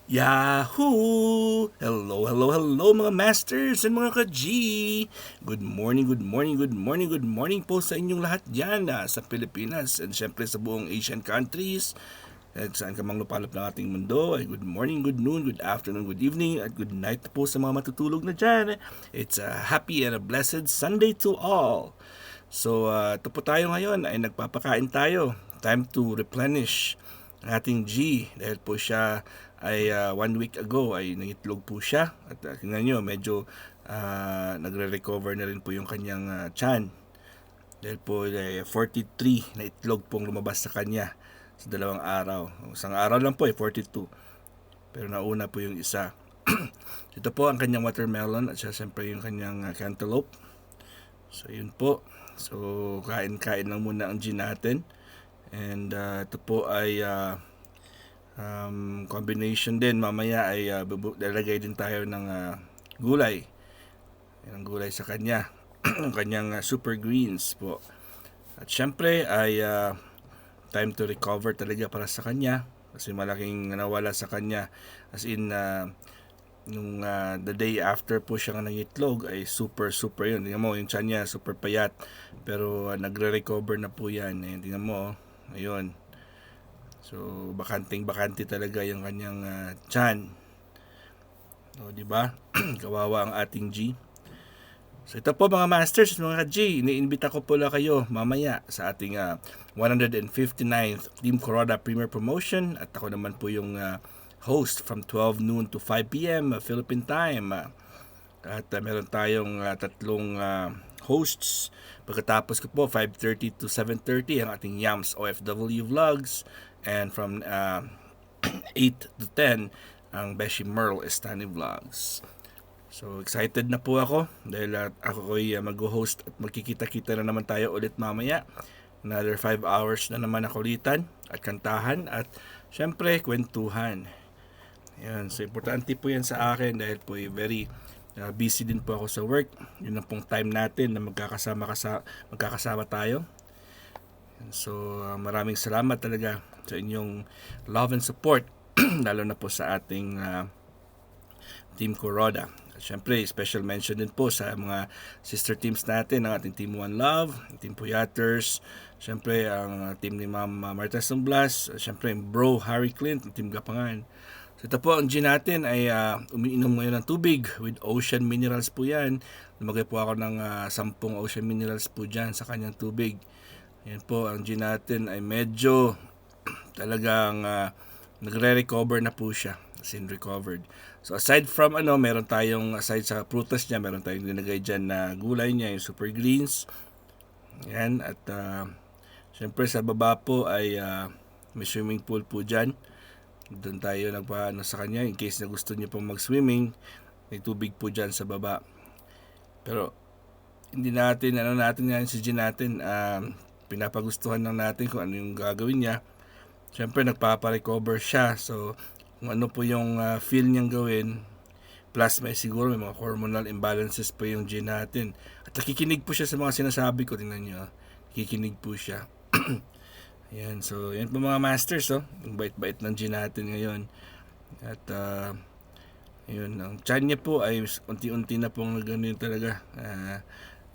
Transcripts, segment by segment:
Yahoo! Hello, hello, hello mga masters and mga ka-G! Good morning, good morning, good morning, good morning po sa inyong lahat dyan sa Pilipinas and syempre sa buong Asian countries at saan ka mang lupalop ng ating mundo ay good morning, good noon, good afternoon, good evening at good night po sa mga matutulog na dyan. It's a happy and a blessed Sunday to all. So, ito po tayo ngayon ay nagpapakain tayo. Time to replenish ang ating G dahil po siya ay 1 week ago ay nangitlog po siya at tingnan nyo medyo nagre-recover na rin po yung kanyang chan dahil po 43 na itlog pong lumabas sa kanya sa 2 araw. Isang araw lang po 42 pero nauna po yung isa. Ito po ang kanyang watermelon at siyempre yung kanyang cantaloupe. So yun po. So kain-kain lang muna ang gin natin. And ito po ay combination din. Mamaya ay lalagay din tayo ng gulay. Yan ang gulay sa kanya. Ang kanyang super greens po. At syempre ay time to recover talaga para sa kanya. Kasi malaking nawala sa kanya. As in, nung the day after po siya nangitlog ay super yun. Tingnan mo yung tiyan niya super payat pero nagre-recover na po yan. Ayun, tingnan mo ayun. So bakante talaga yung kanyang tiyan. O di ba? Kawawa ang ating G. So ito po mga masters, mga G, iniimbita ko po lang kayo mamaya sa ating 159th Team Kuroda Premier Promotion at ako naman po yung host from 12 noon to 5 p.m. Philippine time. At meron tayong tatlong hosts. Pagkatapos ko po 5:30 to 7:30 ang ating Yams OFW vlogs and from 8 to 10 ang Beshi Merle Estani vlogs. So excited na po ako dahil ako ay mag-host at magkikita-kita na naman tayo ulit mamaya. Another 5 hours na naman na kulitan at kantahan at syempre kwentuhan. Yan, so importante po yan sa akin dahil po very busy din po ako sa work. Yun ang pong time natin na magkakasama tayo. So maraming salamat talaga sa inyong love and support lalo na po sa ating Team Kuroda. Siyempre, special mention din po sa mga sister teams natin, ang ating Team One Love, Team Puyaters, siyempre ang team ni Ma'am Marta Sumblas, siyempre Bro Harry Clint, Team Gapangan. So ito po ang gin natin ay umiinom ngayon ng tubig with ocean minerals po yan. Lumagay po ako ng 10 ocean minerals po dyan sa kanyang tubig. Yan po, ang gin natin ay medyo talagang nagre-recover na po siya. As in recovered. So aside from meron tayong aside sa prutas niya, meron tayong linagay dyan na gulay niya, yung super greens. Yan, at syempre sa baba po ay may swimming pool po dyan. Doon tayo nagpaano sa kanya in case na gusto niya pong mag-swimming. May tubig po dyan sa baba. Pero hindi natin yan si Gin natin pinapagustuhan lang natin kung ano yung gagawin niya. Siyempre nagpapa-recover siya. So kung ano po yung feel niyang gawin, plus may siguro may mga hormonal imbalances po yung gene natin. At nakikinig po siya sa mga sinasabi ko, tingnan niyo. Nakikinig po siya. Ayan, so yan po mga masters, yung bait-bait ng gene natin ngayon. At yun, ang chan niya po ay unti-unti na pong gano'n talaga,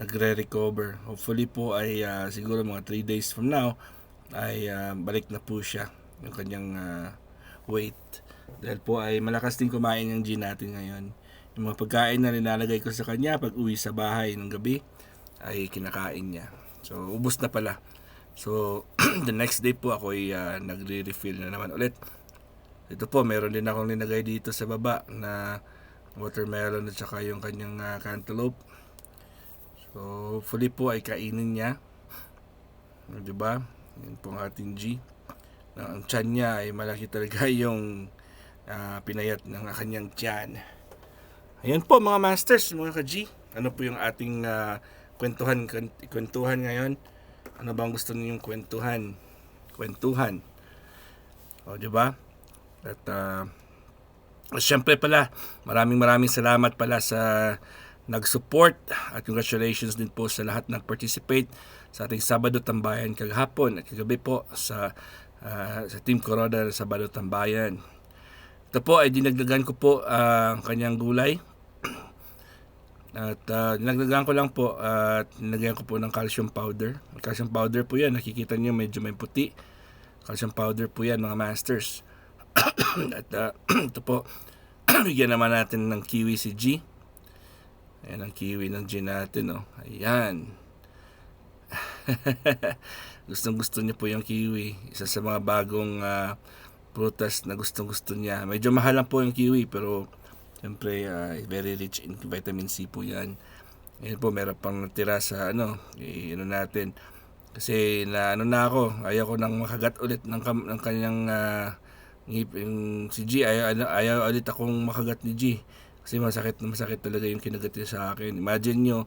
nagre-recover. Hopefully po ay siguro mga 3 days from now ay balik na po siya yung kanyang weight. Dahil po ay malakas din kumain yung gin natin ngayon. Yung mga pagkain na nilalagay ko sa kanya pag uwi sa bahay ng gabi ay kinakain niya. So ubos na pala. So the next day po ako ay nagre-refill na naman ulit. Ito po, meron din akong linagay dito sa baba na watermelon at saka yung kanyang cantaloupe. So hopefully po ay kainin niya. Diba? Yan po ang ating G. Ang tiyan niya ay malaki talaga yung pinayat ng kanyang tiyan. Ayan po mga masters, mga ka-G. Ano po yung ating kwentuhan ngayon? Ano bang gusto ninyong kwentuhan? O, di ba? At syempre pala, maraming salamat pala sa nag-support at congratulations din po sa lahat nag-participate sa ating Sabado Tambayan kagahapon at kagabi po sa Team Kuroda sa Sabado Tambayan. Ito po ay dinagdagan ko po ang kanyang gulay. At dinagdagan ko lang po at nilagyan ko po ng calcium powder. Calcium powder po yan, nakikita niyo medyo may puti. Calcium powder po yan mga masters. At ito po, bigyan naman natin ng kiwi si G. Ayan ang kiwi ng G natin. Oh. Ayan. Gustong gusto niya po yung kiwi. Isa sa mga bagong prutas na gustong gusto niya. Medyo mahal lang po yung kiwi pero siyempre very rich in vitamin C po yan. Ayan po, meron pang natira sa natin. Kasi na ako, ayaw ko nang makagat ulit ng kanyang yung si G. Ayaw ulit akong makagat ni G. Kasi masakit talaga yung kinagat niya sa akin. Imagine nyo,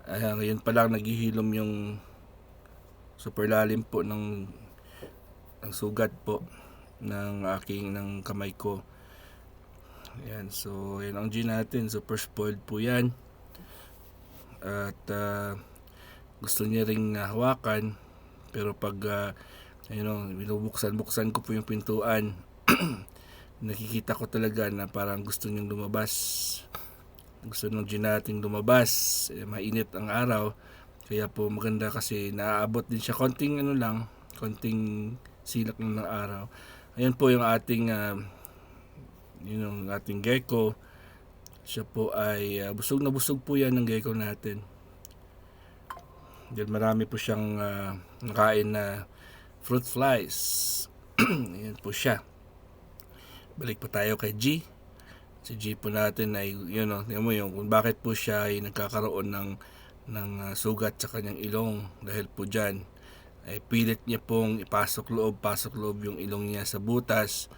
ngayon pa lang naghihilom yung super lalim po ng sugat po ng kamay ko. Ayan, so yan ang G natin, super spoiled po yan. At gusto niya ring hawakan, pero pag binubuksan ko po yung pintuan, nakikita ko talaga na parang gusto niyang lumabas. Gusto ng G natin lumabas. Mainit ang araw, kaya po maganda kasi naaabot din siya konting silak ng araw. Ayan po yung ating ating gecko. Siya po ay busog na busog po yan ng gecko natin. Dahil marami po siyang nakain na fruit flies. Ayan po siya. Balik po tayo kay G. Si G po natin ay kung bakit po siya ay nagkakaroon ng sugat sa kanyang ilong. Dahil po dyan ay pilit niya pong pasok loob yung ilong niya sa butas,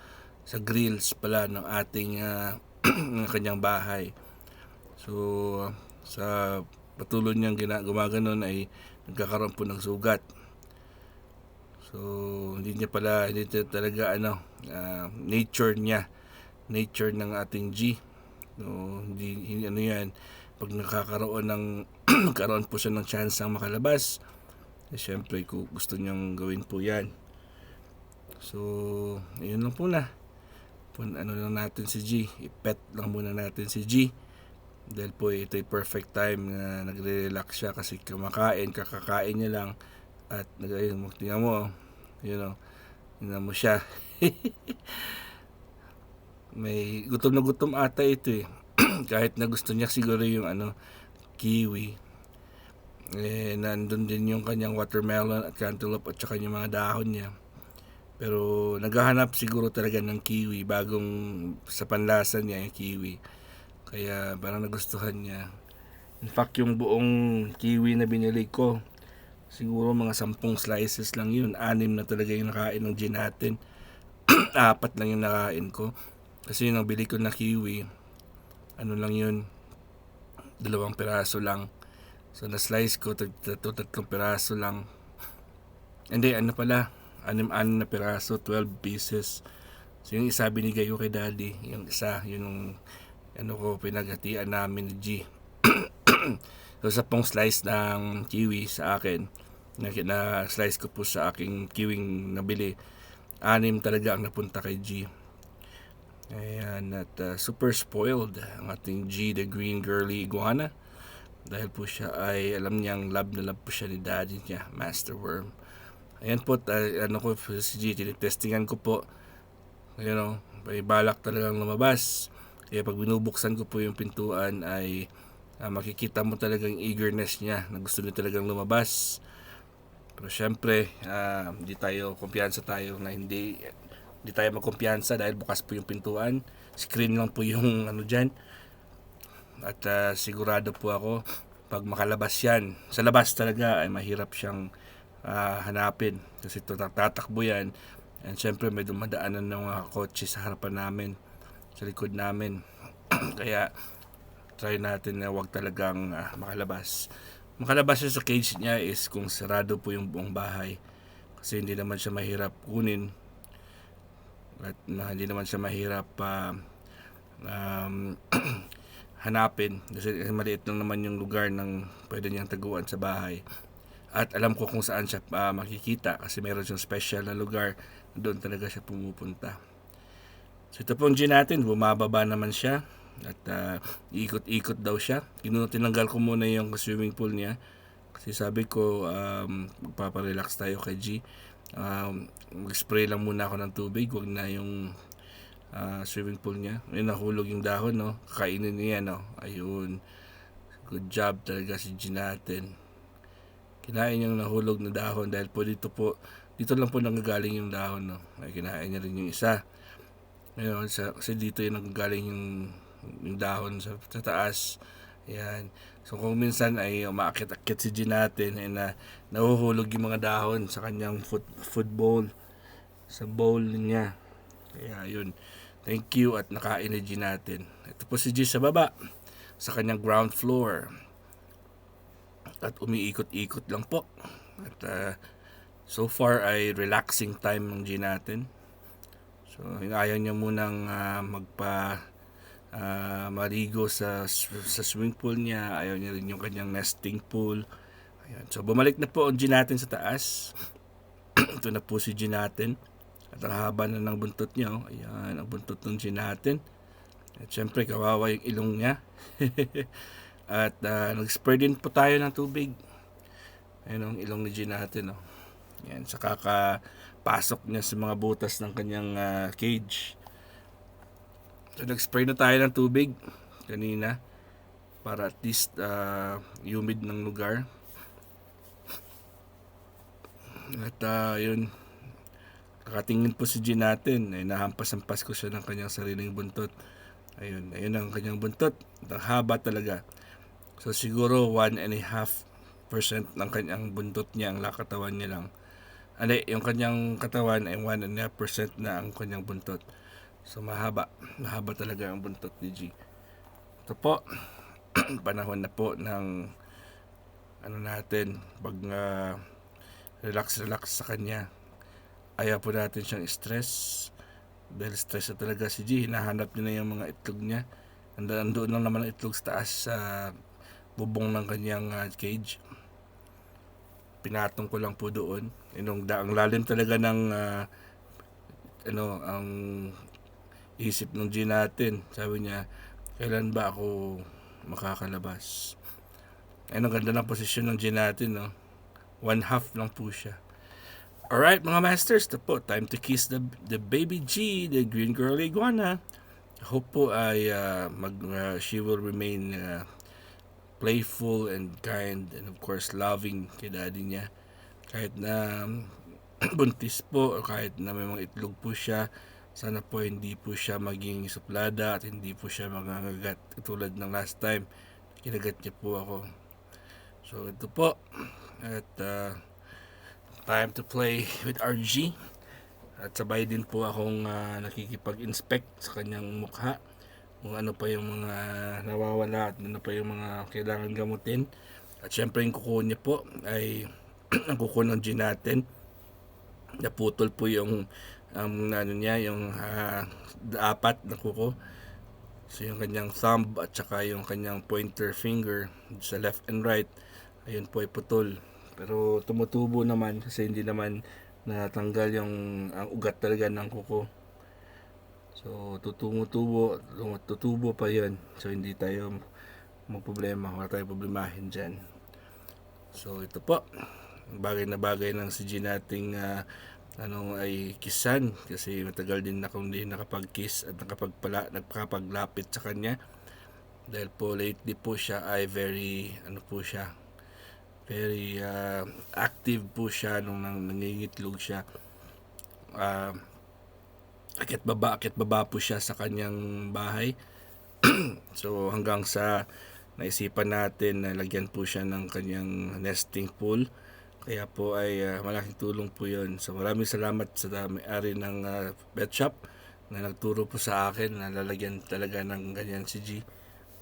sa grills pala ng ating ng kanyang bahay. So sa patuloy niyang gumaganon ay nagkakaroon po ng sugat. So hindi talaga nature ng ating G. So hindi yan, pag nagkaroon po siya ng chance ng makalabas, syempre gusto niyang gawin po yan. So ayun lang po na. Lang natin si G, i-pet lang muna natin si G. Dahil po ito ay perfect time na nagre-relax siya kasi kakakain niya lang. At tingnan mo, tingnan mo siya. May gutom na gutom ata ito eh. Kahit na gusto niya siguro yung kiwi. Nandun din yung kanyang watermelon at cantaloupe at saka yung mga dahon niya. Pero naghahanap siguro talaga ng kiwi, bagong sa panlasa niya yung kiwi. Kaya parang nagustuhan niya. In fact, yung buong kiwi na binili ko, siguro mga 10 slices lang yun. 6 na talaga yung nakain ng G natin. 4 lang yung nakain ko. Kasi yung nabili ko na kiwi, lang yun, 2 piraso lang. So na-slice ko, 3 piraso lang. Hindi, 6 na piraso, 12 pieces. So yung isa binigay ko kay daddy, yung isa, yung pinaghatian namin ni G. So 10 slice ng kiwi sa akin, na slice ko po sa aking kiwing nabili, 6 talaga ang napunta kay G. Ayan, at super spoiled ang ating G, the green girly iguana. Dahil po siya ay, alam niyang love na love po siya ni daddy niya, Master Worm. Ayan po, si G, tinitestingan ko po. May balak talagang lumabas. Kaya pag binubuksan ko po yung pintuan ay makikita mo talagang eagerness niya na gusto niya talagang lumabas. Pero syempre, hindi tayo magkumpiyansa dahil bukas po yung pintuan. Screen lang po yung dyan. At sigurado po ako, pag makalabas yan, sa labas talaga ay mahirap siyang hanapin. Kasi tatakbo yan. And syempre may dumadaanan ng mga kotse sa harapan namin, sa likod namin. Kaya try natin na wag talagang makalabas. Makalabas siya sa cage niya is kung sarado po yung buong bahay. Kasi hindi naman siya mahirap kunin. At hindi naman siya mahirap hanapin. Kasi maliit lang naman yung lugar ng pwede niyang taguan sa bahay. At alam ko kung saan siya makikita kasi meron siyang special na lugar, doon talaga siya pumupunta. So ito pong G natin, bumababa naman siya at iikot-ikot daw siya. Tinanggal ko muna yung swimming pool niya kasi sabi ko magpaparelax tayo kay G. Mag-spray lang muna ako ng tubig, wag na yung swimming pool niya. Ayun, nahulog yung dahon, no? Kakainin niya, no? Ayun. Good job talaga si G natin. Kinain niyang nahulog na dahon dahil po dito lang po nanggagaling yung dahon, no? Ay kinain niya rin yung isa. Ngayon, kasi dito yung nanggagaling yung dahon sa taas. Ayan. So kung minsan ay umaakit-akit si G natin ay nahuhulog yung mga dahon sa kanyang food bowl. Sa bowl niya. Kaya yun. Thank you at nakain ni G natin. Ito po si G sa baba. Sa kanyang ground floor. At umiikot-ikot lang po. At so far ay relaxing time ng G natin. So ayaw niya munang maligo sa swimming pool niya. Ayaw niya rin yung kanyang nesting pool. Ayan. So bumalik na po ang G natin sa taas. Ito na po si G natin. At ang haba na ng buntot niya. Oh. Ayan, ang buntot ng G natin. At syempre kawawa yung ilong niya. At nag-spray din po tayo ng tubig. Ayan ang ilong ni G natin. Oh. Ayan, sa kakapasok niya sa mga butas ng kanyang cage. So nag-spray na tayo ng tubig kanina para at least humid ng lugar. At yun, nakatingin po si G natin. Ay nahampas-hampas ko siya ng kanyang sariling buntot. Ayun ang kanyang buntot. Ang haba talaga. So siguro 1.5% ng kanyang buntot niya, ang lakatawan niya lang. Yung kanyang katawan ay 1.5% na ang kanyang buntot. So mahaba talaga ang buntot ni G. Ito po, panahon na po ng natin, pag relax sa kanya. Ayaw po natin siyang stress. Dahil stress na talaga si G, hinahanap niya na yung mga itlog niya. Andoon lang naman ang itlog sa taas sa bubong ng kanyang cage. Pinatong ko lang po doon. Ang lalim talaga ng ang isip ng G natin. Sabi niya, kailan ba ako makakalabas? Ang ganda ng posisyon ng G natin, no? 1/2 lang po siya. Alright mga masters, ito po, time to kiss the baby G, the green girl iguana. I hope po ay she will remain playful and kind and of course loving kay daddy niya. Kahit na buntis po o kahit na may mga itlog po siya, sana po hindi po siya maging suplada at hindi po siya mangangagat tulad ng last time. Kinagat niya po ako. So ito po, at time to play with RG. At sabay din po akong nakikipag-inspect sa kanyang mukha. Kung ano pa yung mga nawawala at ano pa yung mga kailangan gamutin. At syempre yung kuko niya po ay ang kuko ng G natin. Naputol po yung yung 4 na kuko. So yung kanyang thumb at saka yung kanyang pointer finger sa left and right, ayun po ay putol. Pero tumutubo naman kasi hindi naman natanggal ang ugat talaga ng kuko. So tutubo pa yun. So hindi tayo magproblema, wala tayong problemahin dyan. So ito po, bagay na bagay ng si G nating ay kisan kasi matagal din na akong hindi nakapag-kiss at nakapaglapit sa kanya dahil po lately po siya ay very active po siya nung nangingitlog siya. Akit baba po siya sa kanyang bahay. So hanggang sa naisipan natin na lagyan po siya ng kanyang nesting pool. Kaya po ay malaking tulong po yun. So maraming salamat sa may-ari ng pet shop na nagturo po sa akin na lalagyan talaga ng ganyan si G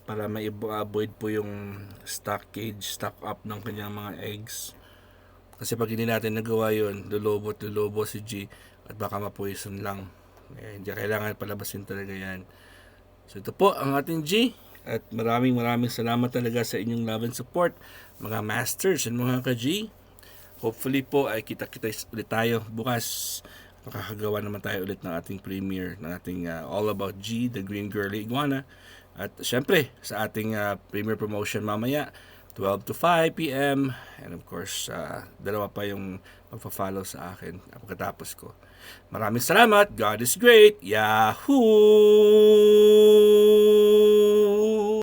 para ma-avoid po yung stock up ng kanyang mga eggs. Kasi pag hindi natin nagawa yun, lulobo si G at baka ma-poison lang. Hindi kailangan palabasin talaga yan. So ito po ang ating G. At maraming salamat talaga sa inyong love and support, mga masters and mga ka-G. Hopefully po ay kita ulit tayo bukas. makakagawa naman tayo ulit ng ating premiere ng ating All About G, The Green Girly Iguana. At syempre, sa ating premiere promotion mamaya, 12 to 5 p.m. And of course, dalawa pa yung magpa-follow sa akin pagkatapos ko. Maraming salamat. God is great. Yahoo!